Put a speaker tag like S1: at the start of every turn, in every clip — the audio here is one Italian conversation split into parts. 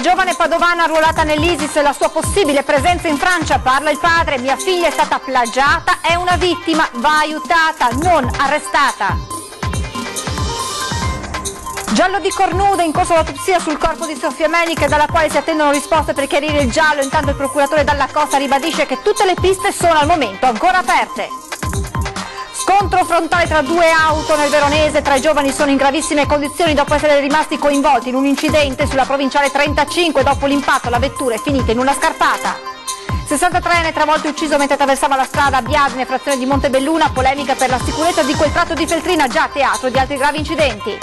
S1: La giovane padovana arruolata nell'ISIS e la sua possibile presenza in Francia, parla il padre, mia figlia è stata plagiata, è una vittima, va aiutata, non arrestata. Giallo di Cornuda, in corso l'autopsia sul corpo di Sofia Meniche, dalla quale si attendono risposte per chiarire il giallo. Intanto il procuratore Dalla Costa ribadisce che tutte le piste sono al momento ancora aperte. Scontro frontale tra due auto nel Veronese, 3 giovani sono in gravissime condizioni dopo essere rimasti coinvolti in un incidente sulla provinciale 35. Dopo l'impatto la vettura è finita in una scarpata. 63enne travolto e ucciso mentre attraversava la strada a Biasine, frazione di Montebelluna, polemica per la sicurezza di quel tratto di Feltrina, già teatro di altri gravi incidenti.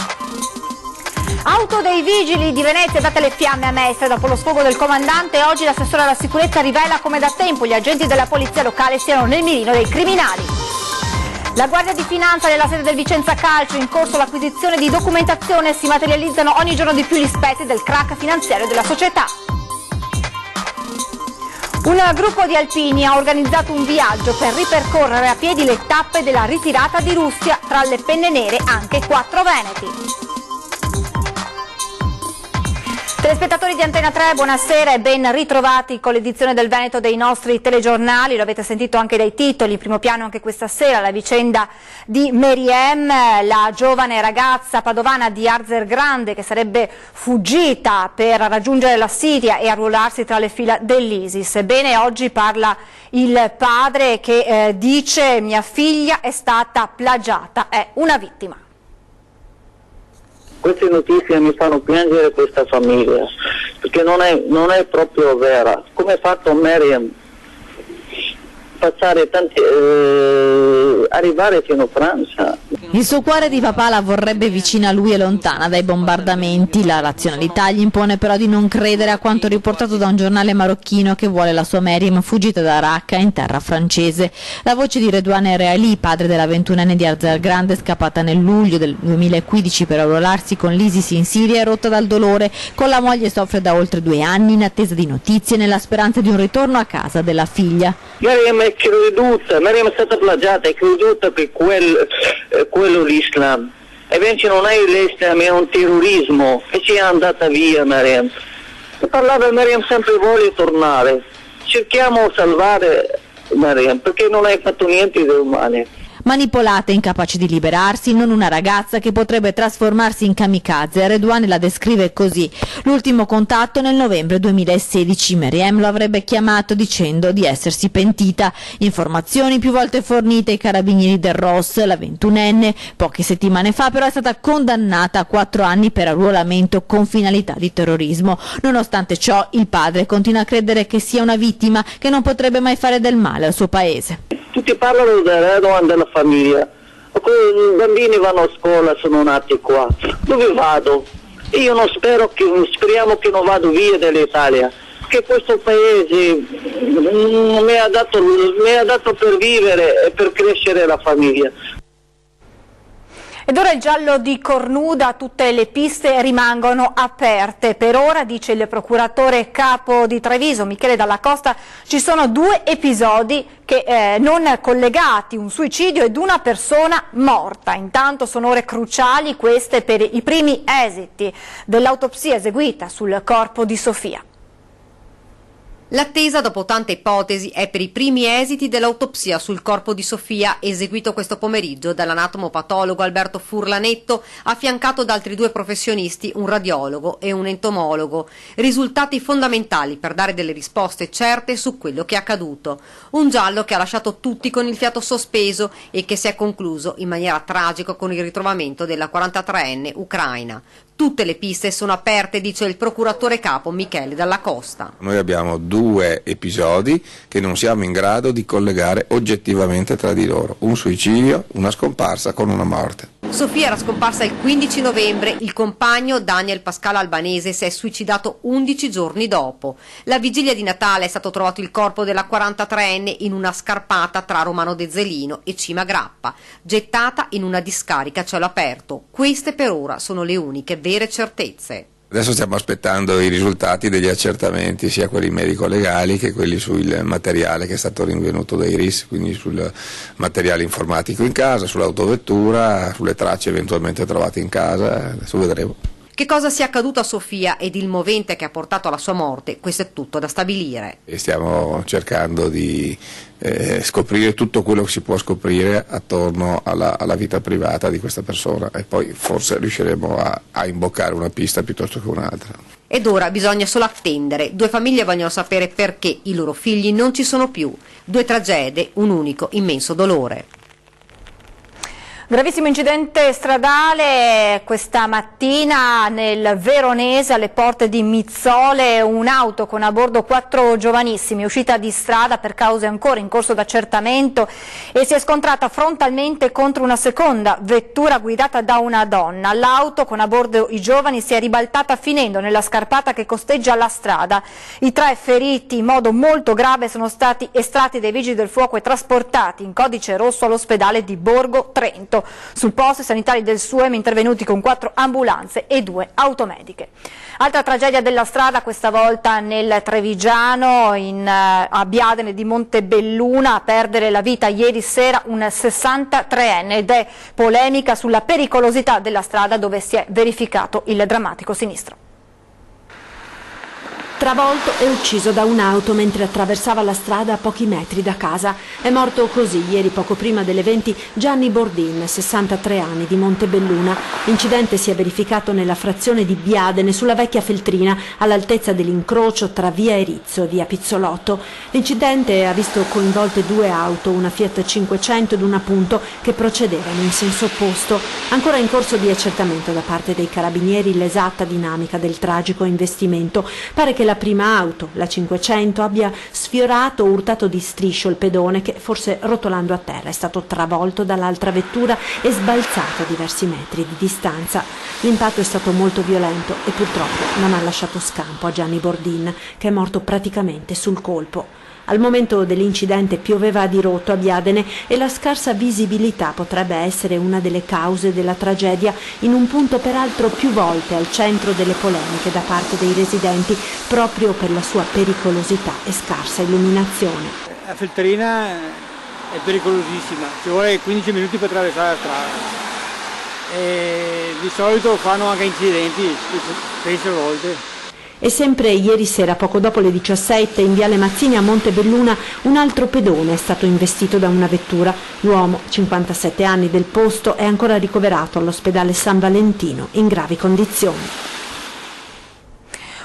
S1: Auto dei vigili di Venezia date le fiamme a Mestre dopo lo sfogo del comandante. Oggi l'assessore alla sicurezza rivela come da tempo gli agenti della polizia locale siano nel mirino dei criminali. La Guardia di Finanza nella sede del Vicenza Calcio, in corso l'acquisizione di documentazione, si materializzano ogni giorno di più gli spettri del crack finanziario della società. Un gruppo di alpini ha organizzato un viaggio per ripercorrere a piedi le tappe della ritirata di Russia, tra le penne nere anche 4 veneti. Telespettatori di Antena 3, buonasera e ben ritrovati con l'edizione del Veneto dei nostri telegiornali. Lo avete sentito anche dai titoli, in primo piano anche questa sera la vicenda di Meriem, la giovane ragazza padovana di Arzergrande che sarebbe fuggita per raggiungere la Siria e arruolarsi tra le fila dell'ISIS. Ebbene, oggi parla il padre che dice: mia figlia è stata plagiata, è una vittima.
S2: Queste notizie mi fanno piangere questa famiglia, perché non è proprio vera. Come ha fatto Meriem passare arrivare fino a Francia?
S3: Il suo cuore di papà la vorrebbe vicina a lui e lontana dai bombardamenti. La razionalità gli impone però di non credere a quanto riportato da un giornale marocchino che vuole la sua Meriem fuggita da Raqqa in terra francese. La voce di Redouane Reali, padre della 21enne di Arzergrande scappata nel luglio del 2015 per arruolarsi con l'ISIS in Siria, è rotta dal dolore. Con la moglie soffre da oltre 2 anni in attesa di notizie, nella speranza di un ritorno a casa della figlia.
S2: Meriem è creduta, Meriem è stata plagiata, è creduta che quello l'Islam, e invece non è l'Islam, è un terrorismo, e ci è andata via Meriem. Parlava Meriem sempre vuole tornare, cerchiamo di salvare Meriem perché non hai fatto niente di umano.
S3: Manipolata e incapace di liberarsi, non una ragazza che potrebbe trasformarsi in kamikaze. Redouane la descrive così: l'ultimo contatto nel novembre 2016, Meriem lo avrebbe chiamato dicendo di essersi pentita. Informazioni più volte fornite ai carabinieri del ROS. La 21enne poche settimane fa però è stata condannata a 4 anni per arruolamento con finalità di terrorismo. Nonostante ciò il padre continua a credere che sia una vittima che non potrebbe mai fare del male al suo paese.
S2: Tutti parlano della famiglia, i bambini vanno a scuola, sono nati qua. Dove vado? Io non speriamo che non vado via dall'Italia, che questo paese mi ha dato per vivere e per crescere la famiglia.
S1: Ed ora il giallo di Cornuda, tutte le piste rimangono aperte. Per ora, dice il procuratore capo di Treviso, Michele Dalla Costa, ci sono 2 episodi che non collegati, un suicidio ed una persona morta. Intanto sono ore cruciali queste per i primi esiti dell'autopsia eseguita sul corpo di Sofia.
S4: L'attesa dopo tante ipotesi è per i primi esiti dell'autopsia sul corpo di Sofia, eseguito questo pomeriggio dall'anatomopatologo Alberto Furlanetto, affiancato da altri 2 professionisti, un radiologo e un entomologo. Risultati fondamentali per dare delle risposte certe su quello che è accaduto. Un giallo che ha lasciato tutti con il fiato sospeso e che si è concluso in maniera tragica con il ritrovamento della 43enne ucraina. Tutte le piste sono aperte, dice il procuratore capo Michele Dalla Costa.
S5: Noi abbiamo 2 episodi che non siamo in grado di collegare oggettivamente tra di loro: un suicidio, una scomparsa con una morte.
S4: Sofia era scomparsa il 15 novembre, il compagno Daniel Pascale Albanese si è suicidato 11 giorni dopo. La vigilia di Natale è stato trovato il corpo della 43enne in una scarpata tra Romano De Zelino e Cima Grappa, gettata in una discarica a cielo aperto. Queste per ora sono le uniche vere certezze.
S5: Adesso stiamo aspettando i risultati degli accertamenti, sia quelli medico-legali che quelli sul materiale che è stato rinvenuto dai RIS, quindi sul materiale informatico in casa, sull'autovettura, sulle tracce eventualmente trovate in casa. Adesso vedremo.
S4: Che cosa sia accaduto a Sofia ed il movente che ha portato alla sua morte, questo è tutto da stabilire.
S5: E stiamo cercando di scoprire tutto quello che si può scoprire attorno alla vita privata di questa persona e poi forse riusciremo a imboccare una pista piuttosto che un'altra.
S4: Ed ora bisogna solo attendere. Due famiglie vogliono sapere perché i loro figli non ci sono più. Due tragedie, un unico immenso dolore.
S1: Gravissimo incidente stradale questa mattina nel Veronese alle porte di Mizzole, un'auto con a bordo 4 giovanissimi uscita di strada per cause ancora in corso d'accertamento e si è scontrata frontalmente contro una seconda vettura guidata da una donna. L'auto con a bordo i giovani si è ribaltata finendo nella scarpata che costeggia la strada. I 3 feriti in modo molto grave sono stati estratti dai vigili del fuoco e trasportati in codice rosso all'ospedale di Borgo Trento. Sul posto i sanitari del SUEM intervenuti con 4 ambulanze e 2 automediche. Altra tragedia della strada, questa volta nel Trevigiano, a Biadene di Montebelluna, a perdere la vita ieri sera un 63enne ed è polemica sulla pericolosità della strada dove si è verificato il drammatico sinistro.
S6: Travolto e ucciso da un'auto mentre attraversava la strada a pochi metri da casa. È morto così ieri poco prima delle 20 Gianni Bordin, 63 anni, di Montebelluna. L'incidente si è verificato nella frazione di Biadene, sulla vecchia Feltrina, all'altezza dell'incrocio tra via Erizzo e via Pizzolotto. L'incidente ha visto coinvolte 2 auto, una Fiat 500 ed una Punto, che procedevano in senso opposto. Ancora in corso di accertamento da parte dei carabinieri l'esatta dinamica del tragico investimento. Pare che la prima auto, la 500, abbia sfiorato o urtato di striscio il pedone che, forse rotolando a terra, è stato travolto dall'altra vettura e sbalzato a diversi metri di distanza. L'impatto è stato molto violento e purtroppo non ha lasciato scampo a Gianni Bordin, che è morto praticamente sul colpo. Al momento dell'incidente pioveva a dirotto a Biadene e la scarsa visibilità potrebbe essere una delle cause della tragedia, in un punto peraltro più volte al centro delle polemiche da parte dei residenti, proprio per la sua pericolosità e scarsa illuminazione.
S7: La Feltrina è pericolosissima, ci vuole 15 minuti per attraversare la strada e di solito fanno anche incidenti, spesse volte.
S6: E sempre ieri sera, poco dopo le 17, in viale Mazzini a Montebelluna, un altro pedone è stato investito da una vettura. L'uomo, 57 anni, del posto, è ancora ricoverato all'ospedale San Valentino in gravi condizioni.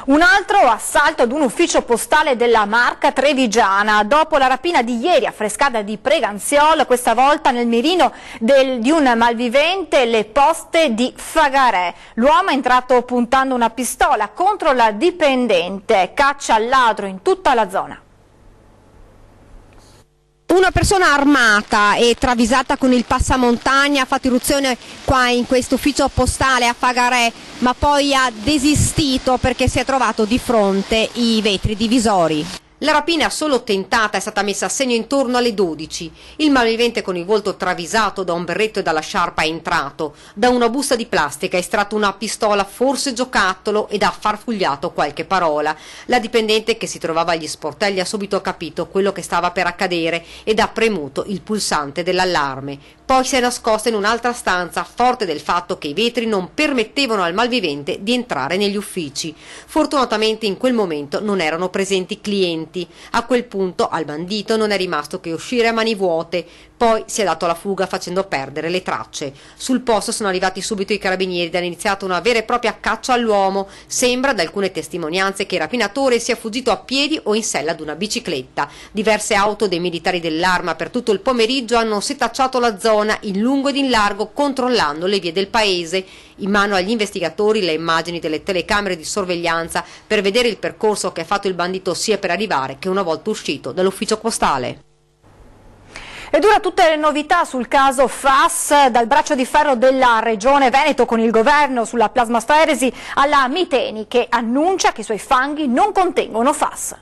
S1: Un altro assalto ad un ufficio postale della Marca trevigiana. Dopo la rapina di ieri a Frescada di Preganziol, questa volta nel mirino di un malvivente, le poste di Fagarè. L'uomo è entrato puntando una pistola contro la dipendente, caccia al ladro in tutta la zona.
S4: Una persona armata e travisata con il passamontagna ha fatto irruzione qua in questo ufficio postale a Fagarè, ma poi ha desistito perché si è trovato di fronte i vetri divisori. La rapina solo tentata è stata messa a segno intorno alle 12. Il malvivente con il volto travisato da un berretto e dalla sciarpa è entrato. Da una busta di plastica ha estratto una pistola, forse giocattolo, ed ha farfugliato qualche parola. La dipendente che si trovava agli sportelli ha subito capito quello che stava per accadere ed ha premuto il pulsante dell'allarme. Poi si è nascosta in un'altra stanza, forte del fatto che i vetri non permettevano al malvivente di entrare negli uffici. Fortunatamente in quel momento non erano presenti clienti. A quel punto al bandito non è rimasto che uscire a mani vuote, poi si è dato alla fuga facendo perdere le tracce. Sul posto sono arrivati subito i carabinieri ed hanno iniziato una vera e propria caccia all'uomo. Sembra da alcune testimonianze che il rapinatore sia fuggito a piedi o in sella ad una bicicletta. Diverse auto dei militari dell'Arma per tutto il pomeriggio hanno setacciato la zona in lungo ed in largo, controllando le vie del paese. In mano agli investigatori le immagini delle telecamere di sorveglianza per vedere il percorso che ha fatto il bandito sia per arrivare che una volta uscito dall'ufficio postale.
S1: Ed ora tutte le novità sul caso FAS, dal braccio di ferro della Regione Veneto con il governo sulla plasmaferesi alla Miteni che annuncia che i suoi fanghi non contengono FAS.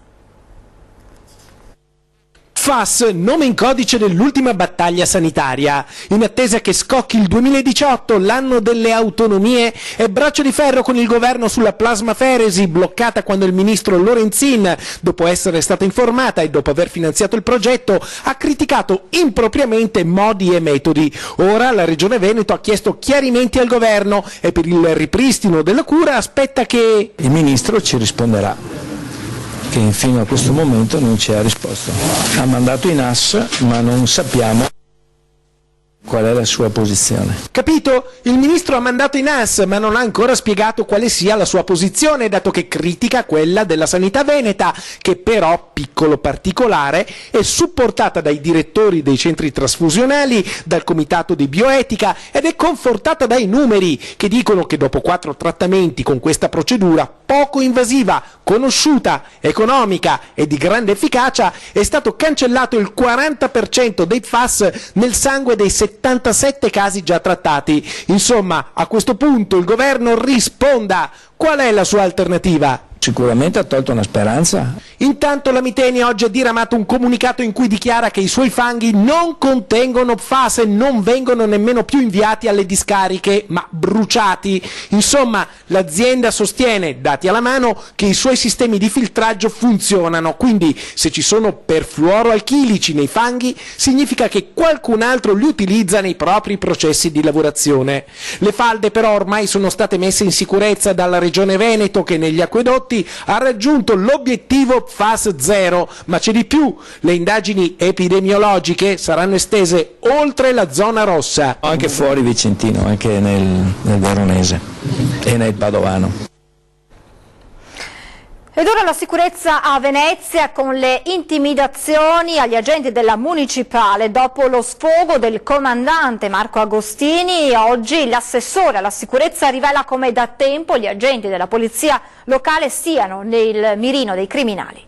S8: FAS, nome in codice dell'ultima battaglia sanitaria. In attesa che scocchi il 2018, l'anno delle autonomie, è braccio di ferro con il governo sulla plasmaferesi, bloccata quando il ministro Lorenzin, dopo essere stata informata e dopo aver finanziato il progetto, ha criticato impropriamente modi e metodi. Ora la Regione Veneto ha chiesto chiarimenti al governo e per il ripristino della cura aspetta che
S9: il ministro ci risponderà, che fino a questo momento non ci ha risposto. Ha mandato i NAS, ma non sappiamo qual è la sua posizione.
S8: Capito? Il ministro ha mandato i NAS, ma non ha ancora spiegato quale sia la sua posizione, dato che critica quella della sanità veneta, che però, piccolo particolare, è supportata dai direttori dei centri trasfusionali, dal comitato di bioetica ed è confortata dai numeri, che dicono che dopo 4 trattamenti con questa procedura poco invasiva, conosciuta, economica e di grande efficacia, è stato cancellato il 40% dei FAS nel sangue dei 77 casi già trattati. Insomma, a questo punto il governo risponda. Qual è la sua alternativa?
S9: Sicuramente ha tolto una speranza.
S8: Intanto la Miteni oggi ha diramato un comunicato in cui dichiara che i suoi fanghi non contengono PFAS e non vengono nemmeno più inviati alle discariche, ma bruciati. Insomma, l'azienda sostiene, dati alla mano, che i suoi sistemi di filtraggio funzionano, quindi se ci sono perfluoroalchilici nei fanghi, significa che qualcun altro li utilizza nei propri processi di lavorazione. Le falde però ormai sono state messe in sicurezza dalla Regione Veneto, che negli acquedotti ha raggiunto l'obiettivo PFAS 0, ma c'è di più, le indagini epidemiologiche saranno estese oltre la zona rossa.
S9: Anche fuori Vicentino, anche nel Veronese e nel Padovano.
S1: Ed ora la sicurezza a Venezia con le intimidazioni agli agenti della municipale dopo lo sfogo del comandante Marco Agostini. Oggi l'assessore alla sicurezza rivela come da tempo gli agenti della polizia locale siano nel mirino dei criminali.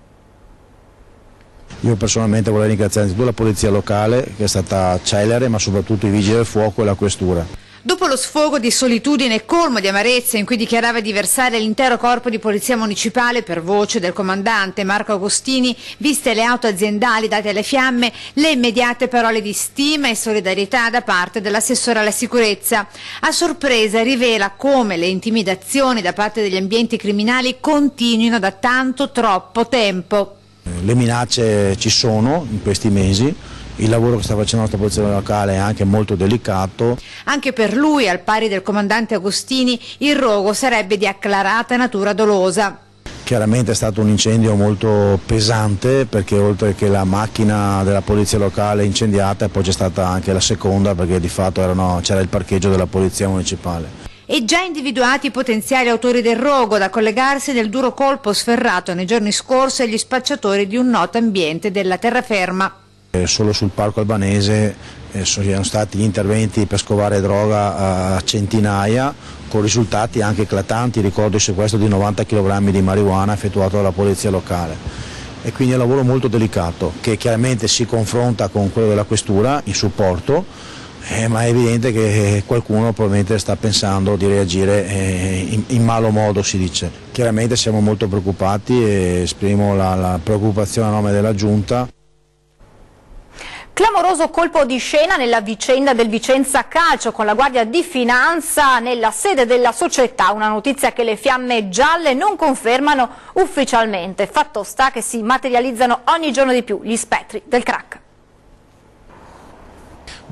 S10: Io personalmente vorrei ringraziare innanzitutto la polizia locale, che è stata celere, ma soprattutto i vigili del fuoco e la questura.
S11: Dopo lo sfogo di solitudine e colmo di amarezza in cui dichiarava di versare l'intero corpo di polizia municipale per voce del comandante Marco Agostini, viste le auto aziendali date alle fiamme, le immediate parole di stima e solidarietà da parte dell'assessore alla sicurezza. A sorpresa rivela come le intimidazioni da parte degli ambienti criminali continuino da tanto troppo tempo.
S10: Le minacce ci sono in questi mesi. Il lavoro che sta facendo la nostra polizia locale è anche molto delicato.
S11: Anche per lui, al pari del comandante Agostini, il rogo sarebbe di acclarata natura dolosa.
S10: Chiaramente è stato un incendio molto pesante, perché oltre che la macchina della polizia locale incendiata, poi c'è stata anche la seconda, perché di fatto c'era il parcheggio della polizia municipale.
S11: E già individuati i potenziali autori del rogo, da collegarsi nel duro colpo sferrato nei giorni scorsi agli spacciatori di un noto ambiente della terraferma.
S10: Solo sul Parco Albanese sono stati interventi per scovare droga a centinaia, con risultati anche eclatanti. Ricordo il sequestro di 90 kg di marijuana effettuato dalla polizia locale. E quindi è un lavoro molto delicato, che chiaramente si confronta con quello della questura in supporto, ma è evidente che qualcuno probabilmente sta pensando di reagire in malo modo, si dice. Chiaramente siamo molto preoccupati e esprimo la preoccupazione a nome della Giunta.
S1: Clamoroso colpo di scena nella vicenda del Vicenza Calcio, con la Guardia di Finanza nella sede della società, una notizia che le fiamme gialle non confermano ufficialmente. Fatto sta che si materializzano ogni giorno di più gli spettri del crack.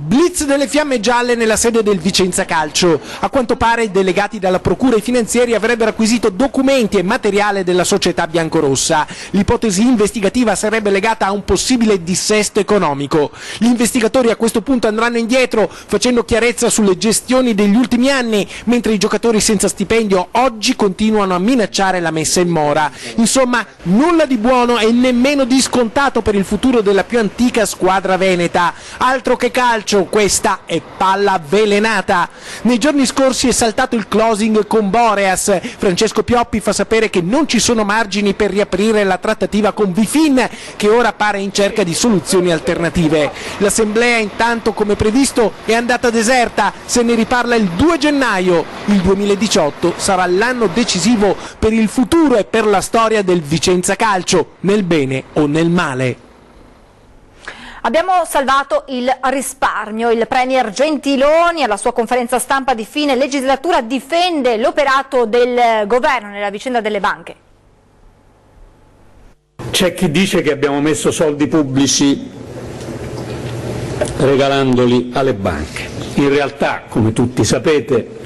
S8: Blitz delle fiamme gialle nella sede del Vicenza Calcio. A quanto pare i delegati dalla procura e i finanzieri avrebbero acquisito documenti e materiale della società biancorossa. L'ipotesi investigativa sarebbe legata a un possibile dissesto economico. Gli investigatori a questo punto andranno indietro, facendo chiarezza sulle gestioni degli ultimi anni, mentre i giocatori senza stipendio oggi continuano a minacciare la messa in mora. Insomma, nulla di buono e nemmeno di scontato per il futuro della più antica squadra veneta. Altro che calcio, questa è palla avvelenata. Nei giorni scorsi è saltato il closing con Boreas. Francesco Pioppi fa sapere che non ci sono margini per riaprire la trattativa con Vifin, che ora pare in cerca di soluzioni alternative. L'assemblea intanto, come previsto, è andata deserta. Se ne riparla il 2 gennaio. Il 2018 sarà l'anno decisivo per il futuro e per la storia del Vicenza Calcio, nel bene o nel male.
S1: Abbiamo salvato il risparmio. Il Premier Gentiloni alla sua conferenza stampa di fine legislatura difende l'operato del governo nella vicenda delle banche.
S12: C'è chi dice che abbiamo messo soldi pubblici regalandoli alle banche. In realtà, come tutti sapete,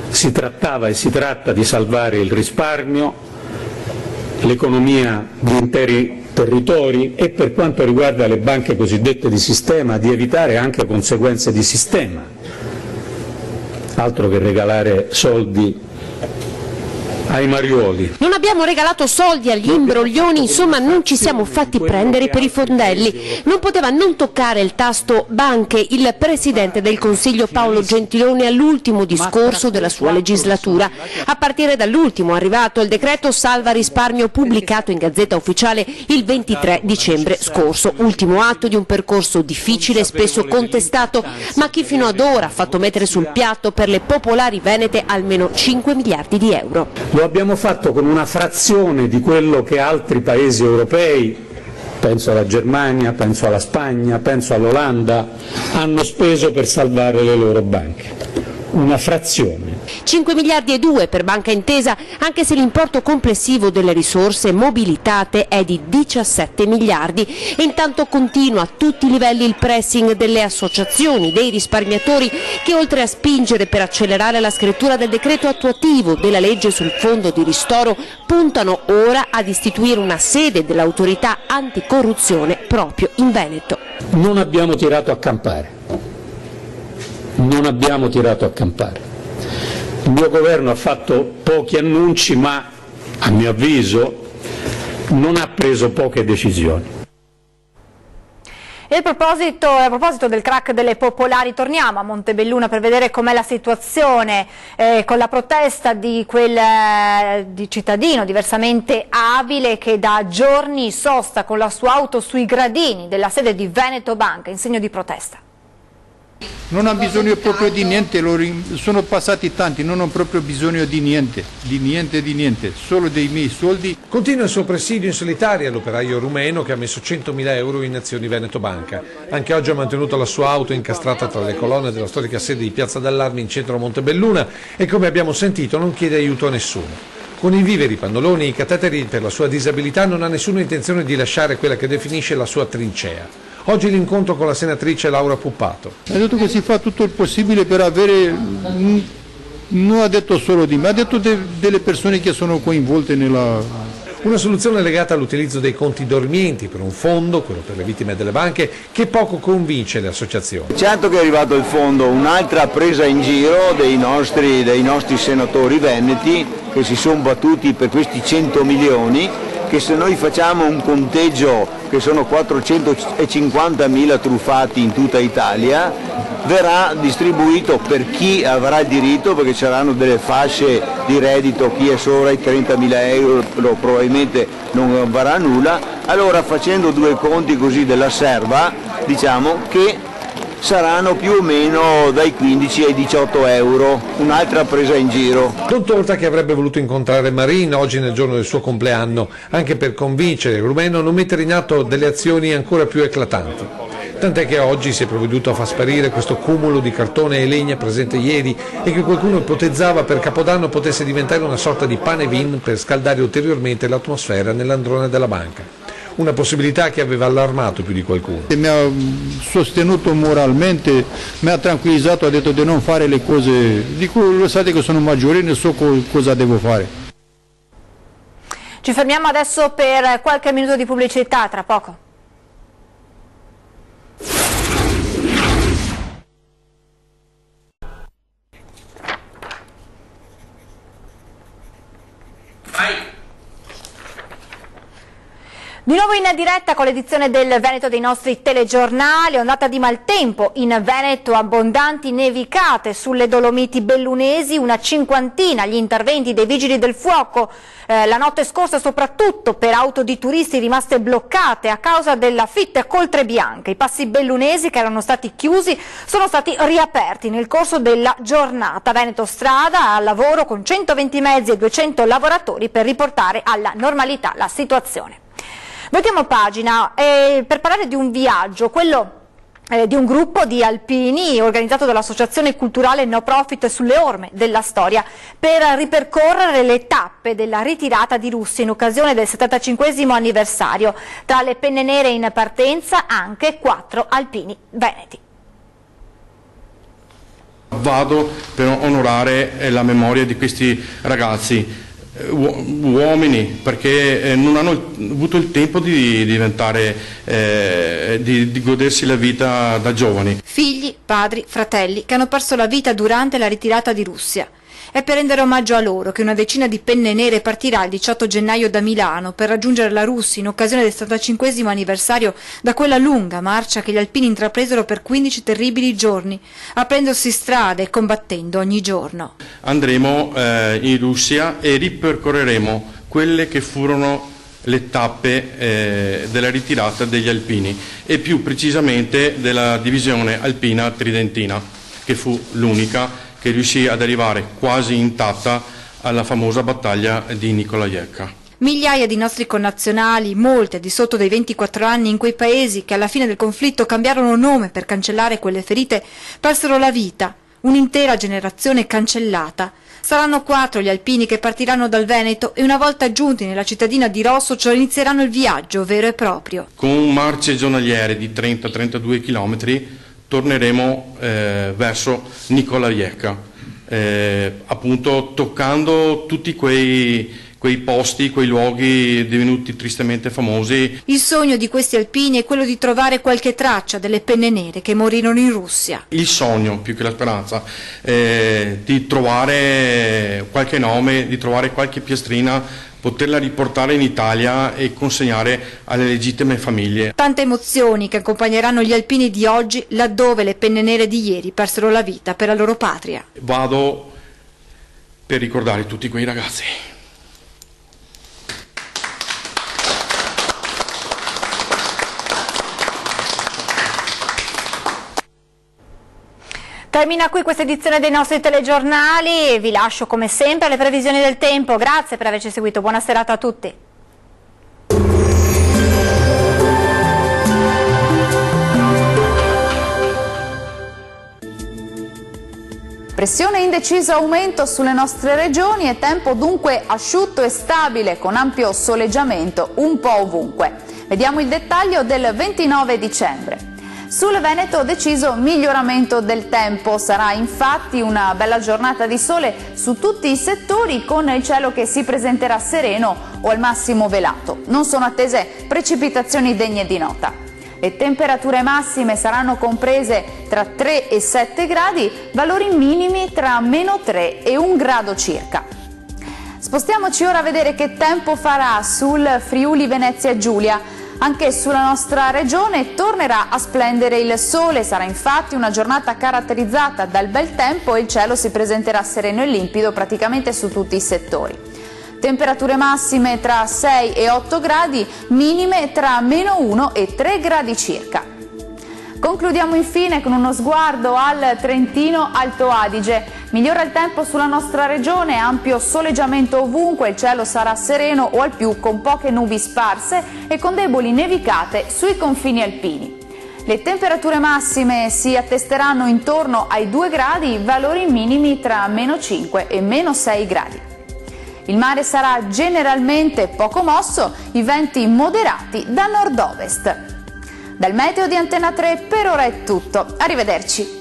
S12: si trattava e si tratta di salvare il risparmio, l'economia di interi territori e, per quanto riguarda le banche cosiddette di sistema, di evitare anche conseguenze di sistema. Altro che regalare soldi ai mariuoli.
S13: Non abbiamo regalato soldi agli imbroglioni, insomma non ci siamo fatti prendere per i fondelli. Non poteva non toccare il tasto banche il Presidente del Consiglio Paolo Gentiloni all'ultimo discorso della sua legislatura. A partire dall'ultimo arrivato il decreto salva risparmio pubblicato in Gazzetta Ufficiale il 23 dicembre scorso. Ultimo atto di un percorso difficile e spesso contestato, ma che fino ad ora ha fatto mettere sul piatto per le popolari venete almeno 5 miliardi di euro.
S12: Lo abbiamo fatto con una frazione di quello che altri paesi europei, penso alla Germania, penso alla Spagna, penso all'Olanda, hanno speso per salvare le loro banche. Una frazione.
S13: 5 miliardi e 2 per Banca Intesa, anche se l'importo complessivo delle risorse mobilitate è di 17 miliardi. E intanto continua a tutti i livelli il pressing delle associazioni, dei risparmiatori, che oltre a spingere per accelerare la scrittura del decreto attuativo della legge sul fondo di ristoro, puntano ora ad istituire una sede dell'autorità anticorruzione proprio in Veneto.
S12: Non abbiamo tirato a campare. Non abbiamo tirato a campare. Il mio governo ha fatto pochi annunci, ma a mio avviso non ha preso poche decisioni.
S1: E a proposito del crack delle popolari, torniamo a Montebelluna per vedere com'è la situazione con la protesta di quel cittadino diversamente abile che da giorni sosta con la sua auto sui gradini della sede di Veneto Banca in segno di protesta.
S14: Non ha bisogno proprio di niente, sono passati tanti, non ho proprio bisogno di niente, solo dei miei soldi.
S15: Continua il suo presidio in solitaria all'operaio rumeno che ha messo 100.000 euro in azioni Veneto Banca. Anche oggi ha mantenuto la sua auto incastrata tra le colonne della storica sede di Piazza d'Allarme in centro a Montebelluna e, come abbiamo sentito, non chiede aiuto a nessuno. Con i viveri, i pannoloni e i cateteri per la sua disabilità non ha nessuna intenzione di lasciare quella che definisce la sua trincea. Oggi l'incontro con la senatrice Laura Puppato.
S14: Ha detto che si fa tutto il possibile per avere, non ha detto solo di me, ha detto delle persone che sono coinvolte nella...
S15: Una soluzione legata all'utilizzo dei conti dormienti per un fondo, quello per le vittime delle banche, che poco convince le associazioni.
S16: Certo che è arrivato il fondo, un'altra presa in giro dei nostri senatori veneti che si sono battuti per questi 100 milioni, che se noi facciamo un conteggio che sono 450.000 truffati in tutta Italia, verrà distribuito per chi avrà il diritto, perché ci saranno delle fasce di reddito, chi è sopra i 30.000 euro probabilmente non varrà nulla. Allora, facendo due conti così della serva, diciamo che saranno più o meno dai 15 ai 18 euro, un'altra presa in giro.
S15: Don Torta, che avrebbe voluto incontrare Marin oggi nel giorno del suo compleanno, anche per convincere il rumeno a non mettere in atto delle azioni ancora più eclatanti. Tant'è che oggi si è provveduto a far sparire questo cumulo di cartone e legna presente ieri e che qualcuno ipotizzava per Capodanno potesse diventare una sorta di pane vin per scaldare ulteriormente l'atmosfera nell'androne della banca. Una possibilità che aveva allarmato più di qualcuno.
S14: Mi ha sostenuto moralmente, mi ha tranquillizzato, ha detto di non fare le cose, dico, lo sapete che sono maggiorenne, so cosa devo fare.
S1: Ci fermiamo adesso per qualche minuto di pubblicità, tra poco. Di nuovo in diretta con l'edizione del Veneto dei nostri telegiornali, ondata di maltempo in Veneto, abbondanti nevicate sulle Dolomiti bellunesi, una cinquantina gli interventi dei vigili del fuoco la notte scorsa, soprattutto per auto di turisti rimaste bloccate a causa della fitta coltre bianche. I passi bellunesi che erano stati chiusi sono stati riaperti nel corso della giornata. Veneto Strada al lavoro con 120 mezzi e 200 lavoratori per riportare alla normalità la situazione. Voltiamo pagina per parlare di un viaggio, quello di un gruppo di alpini organizzato dall'Associazione Culturale No Profit sulle orme della storia per ripercorrere le tappe della ritirata di Russia in occasione del 75° anniversario. Tra le penne nere in partenza anche 4 alpini veneti.
S17: Vado per onorare la memoria di questi ragazzi, uomini, perché non hanno avuto il tempo di diventare, di godersi la vita da giovani.
S18: Figli, padri, fratelli che hanno perso la vita durante la ritirata di Russia. È per rendere omaggio a loro che una decina di penne nere partirà il 18 gennaio da Milano per raggiungere la Russia in occasione del 75° anniversario da quella lunga marcia che gli alpini intrapresero per 15 terribili giorni, aprendosi strade e combattendo ogni giorno.
S17: Andremo in Russia e ripercorreremo quelle che furono le tappe della ritirata degli alpini e più precisamente della divisione alpina tridentina, che fu l'unica che riuscì ad arrivare quasi intatta alla famosa battaglia di Nikolajevka.
S18: Migliaia di nostri connazionali, molti al di sotto dei 24 anni in quei paesi che alla fine del conflitto cambiarono nome per cancellare quelle ferite, persero la vita, un'intera generazione cancellata. Saranno 4 gli alpini che partiranno dal Veneto e una volta giunti nella cittadina di Rossocio inizieranno il viaggio vero e proprio.
S17: Con marce giornaliere di 30-32 km torneremo verso Nikolajevka, appunto toccando tutti quei posti, quei luoghi divenuti tristemente famosi.
S18: Il sogno di questi alpini è quello di trovare qualche traccia delle penne nere che morirono in Russia.
S17: Il sogno, più che la speranza, di trovare qualche nome, di trovare qualche piastrina, poterla riportare in Italia e consegnare alle legittime famiglie.
S18: Tante emozioni che accompagneranno gli alpini di oggi laddove le penne nere di ieri persero la vita per la loro patria.
S17: Vado per ricordare tutti quei ragazzi.
S1: Termina qui questa edizione dei nostri telegiornali e vi lascio come sempre alle previsioni del tempo. Grazie per averci seguito, buona serata a tutti.
S19: Pressione in deciso aumento sulle nostre regioni e tempo dunque asciutto e stabile con ampio soleggiamento un po' ovunque. Vediamo il dettaglio del 29 dicembre. Sul Veneto deciso miglioramento del tempo, sarà infatti una bella giornata di sole su tutti i settori con il cielo che si presenterà sereno o al massimo velato. Non sono attese precipitazioni degne di nota. Le temperature massime saranno comprese tra 3 e 7 gradi, valori minimi tra -3 e 1 grado circa. Spostiamoci ora a vedere che tempo farà sul Friuli Venezia Giulia. Anche sulla nostra regione tornerà a splendere il sole, sarà infatti una giornata caratterizzata dal bel tempo e il cielo si presenterà sereno e limpido praticamente su tutti i settori. Temperature massime tra 6 e 8 gradi, minime tra -1 e 3 gradi circa. Concludiamo infine con uno sguardo al Trentino Alto Adige. Migliora il tempo sulla nostra regione, ampio soleggiamento ovunque, il cielo sarà sereno o al più con poche nubi sparse e con deboli nevicate sui confini alpini. Le temperature massime si attesteranno intorno ai 2 gradi, valori minimi tra -5 e -6 gradi. Il mare sarà generalmente poco mosso, i venti moderati da nord-ovest. Dal meteo di Antena 3 per ora è tutto, arrivederci.